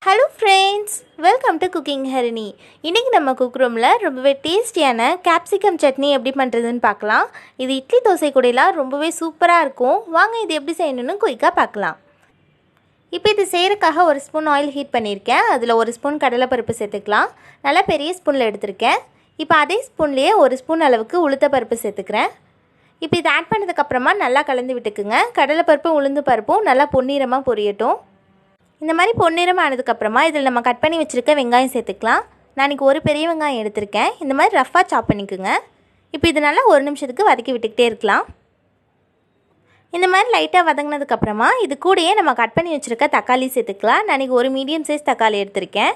Hello friends, welcome to CookingHarini. இன்னைக்கு நம்ம cook ரூம்ல ரொம்பவே டேஸ்டியான capsicum chutney எப்படி பண்றதுன்னு பார்க்கலாம். இது இட்லி தோசை கூடலாம் ரொம்பவே சூப்பரா இருக்கும். வாங்க இது எப்படி செய்யணும்னு குயிக்கா பார்க்கலாம். இப்போ இது செய்யறதுக்காக ஒரு ஸ்பூன் ஆயில் ஹீட் பண்ணியிருக்கேன். அதில் ஒரு ஸ்பூன் கடலைப்பருப்பு சேர்த்துக்கலாம். நல்லா பெரிய ஸ்பூனில் எடுத்திருக்கேன். இப்போ அதே ஸ்பூன்லேயே ஒரு ஸ்பூன் அளவுக்கு உளுத்தப்பருப்பு சேர்த்துக்கிறேன். இப்போ இது ஆட் பண்ணதுக்கப்புறமா நல்லா கலந்து விட்டுக்குங்க. கடலைப்பருப்பும் உளுந்து பருப்பும் நல்லா பொன்னிறமாக பொரியட்டும். இந்த மாதிரி பொன்னிறம் ஆனதுக்கப்புறமா இதில் நம்ம கட் பண்ணி வச்சுருக்க வெங்காயம் சேர்த்துக்கலாம். நான் இன்றைக்கி ஒரு பெரிய வெங்காயம் எடுத்திருக்கேன். இந்த மாதிரி ரஃப்பாக சாப் பண்ணிக்கோங்க. இப்போ இது நல்லா ஒரு நிமிஷத்துக்கு வதக்கி விட்டுக்கிட்டே இருக்கலாம். இந்த மாதிரி லைட்டாக வதங்கினதுக்கப்புறமா இது கூடயே நம்ம கட் பண்ணி வச்சுருக்க தக்காளி சேர்த்துக்கலாம். நான் இன்றைக்கி ஒரு மீடியம் சைஸ் தக்காளி எடுத்திருக்கேன்.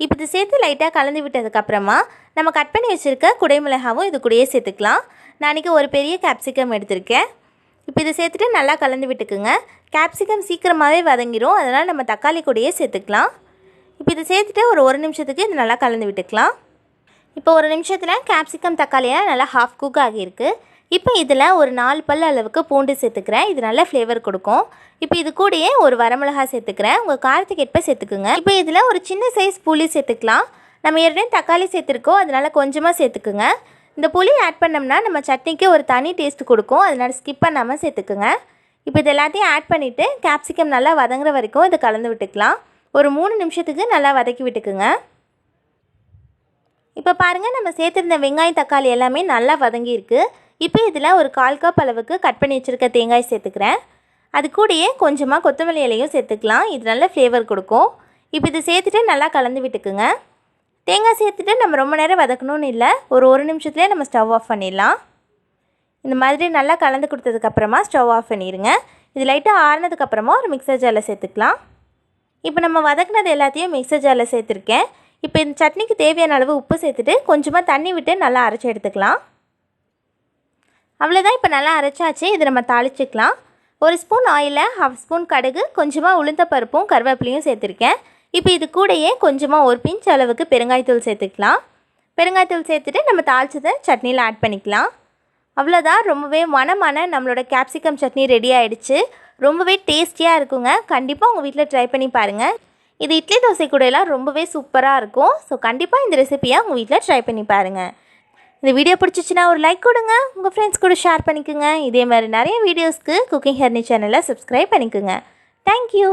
இப்போ இது சேர்த்து லைட்டாக கலந்து விட்டதுக்கப்புறமா நம்ம கட் பண்ணி வச்சுருக்க குடைமிளகாவும் இது கூடயே சேர்த்துக்கலாம். நான் இன்றைக்கி ஒரு பெரிய கேப்சிகம் எடுத்திருக்கேன். இப்போ இதை சேர்த்துட்டு நல்லா கலந்து விட்டுக்குங்க. கேப்சிகம் சீக்கிரமாகவே வதங்கிடும், அதனால் நம்ம தக்காளி கூடயே சேர்த்துக்கலாம். இப்போ இதை சேர்த்துட்டு ஒரு நிமிஷத்துக்கு இது நல்லா கலந்து விட்டுக்கலாம். இப்போ ஒரு நிமிஷத்தில் கேப்சிகம் தக்காளியாக நல்லா ஹாஃப் குக் ஆகியிருக்கு. இப்போ இதில் ஒரு 4 பல் அளவுக்கு பூண்டு சேர்த்துக்கிறேன். இது நல்ல ஃப்ளேவர் கொடுக்கும். இப்போ இது கூடயே ஒரு வரமிளகா சேர்த்துக்கிறேன். உங்கள் காரத்துக்கு ஏற்ப சேர்த்துக்குங்க. இப்போ இதில் ஒரு சின்ன சைஸ் புளி சேர்த்துக்கலாம். நம்ம ஏற்கனவே தக்காளி சேர்த்துருக்கோம், அதனால் கொஞ்சமாக சேர்த்துக்குங்க. இந்த புளி ஆட் பண்ணோம்னா நம்ம சட்னிக்கு ஒரு தனி டேஸ்ட் கொடுக்கும், அதனால் ஸ்கிப் பண்ணாமல் சேர்த்துக்குங்க. இப்போ இது எல்லாத்தையும் ஆட் பண்ணிவிட்டு கேப்சிகம் நல்லா வதங்குற வரைக்கும் இதை கலந்து விட்டுக்கலாம். ஒரு 3 நிமிஷத்துக்கு நல்லா வதக்கி விட்டுக்குங்க. இப்போ பாருங்கள், நம்ம சேர்த்துருந்த வெங்காயம் தக்காளி எல்லாமே நல்லா வதங்கியிருக்கு. இப்போ இதில் ஒரு 1/4 கப் அளவுக்கு கட் பண்ணி வச்சுருக்க தேங்காய் சேர்த்துக்கிறேன். அது கூடயே கொஞ்சமாக கொத்தமல்லி இலையும் சேர்த்துக்கலாம். இது நல்ல ஃப்ளேவர் கொடுக்கும். இப்போ இது சேர்த்துட்டு நல்லா கலந்து விட்டுக்குங்க. தேங்காய் சேர்த்துட்டு நம்ம ரொம்ப நேரம் வதக்கணும்னு இல்லை, ஒரு நிமிஷத்துலேயே நம்ம ஸ்டவ் ஆஃப் பண்ணிடலாம். இந்த மாதிரி நல்லா கலந்து கொடுத்ததுக்கப்புறமா ஸ்டவ் ஆஃப் பண்ணிடுங்க. இது லைட்டாக ஆறினதுக்கப்புறமா ஒரு மிக்சர் ஜாரில் சேர்த்துக்கலாம். இப்போ நம்ம வதக்கினது எல்லாத்தையும் மிக்சர் ஜாரில் சேர்த்துருக்கேன். இப்போ இந்த சட்னிக்கு தேவையான அளவு உப்பு சேர்த்துட்டு கொஞ்சமாக தண்ணி விட்டு நல்லா அரைச்சி எடுத்துக்கலாம். அவ்வளோதான், இப்போ நல்லா அரைச்சாச்சு. இதை நம்ம தாளிச்சிக்கலாம். ஒரு ஸ்பூன் ஆயிலில் 1/2 ஸ்பூன் கடுகு, கொஞ்சமாக உளுந்த பருப்பும் கருவேப்பிலையும் சேர்த்துருக்கேன். இப்போ இது கூடயே கொஞ்சமாக ஒரு பிஞ்ச் அளவுக்கு பெருங்காயத்தூள் சேர்த்துக்கலாம். பெருங்காயத்தூள் சேர்த்துட்டு நம்ம தாளிச்சதை சட்னியில் ஆட் பண்ணிக்கலாம். அவ்வளோதான், ரொம்பவே மனமான நம்மளோட கேப்சிகம் சட்னி ரெடி ஆகிடுச்சு. ரொம்பவே டேஸ்டியாக இருக்குங்க. கண்டிப்பாக உங்கள் வீட்டில் ட்ரை பண்ணி பாருங்கள். இது இட்லி தோசை கூடலாம் ரொம்பவே சூப்பராக இருக்கும். ஸோ கண்டிப்பாக இந்த ரெசிபியை உங்கள் வீட்டில் ட்ரை பண்ணி பாருங்கள். இந்த வீடியோ பிடிச்சிச்சின்னா ஒரு லைக் கொடுங்க, உங்கள் ஃப்ரெண்ட்ஸ் கூட ஷேர் பண்ணிக்கோங்க. இதே மாதிரி நிறைய வீடியோஸ்க்கு குக்கிங் ஹெர்னி சேனலை சப்ஸ்கிரைப் பண்ணிக்கோங்க. தேங்க்யூ.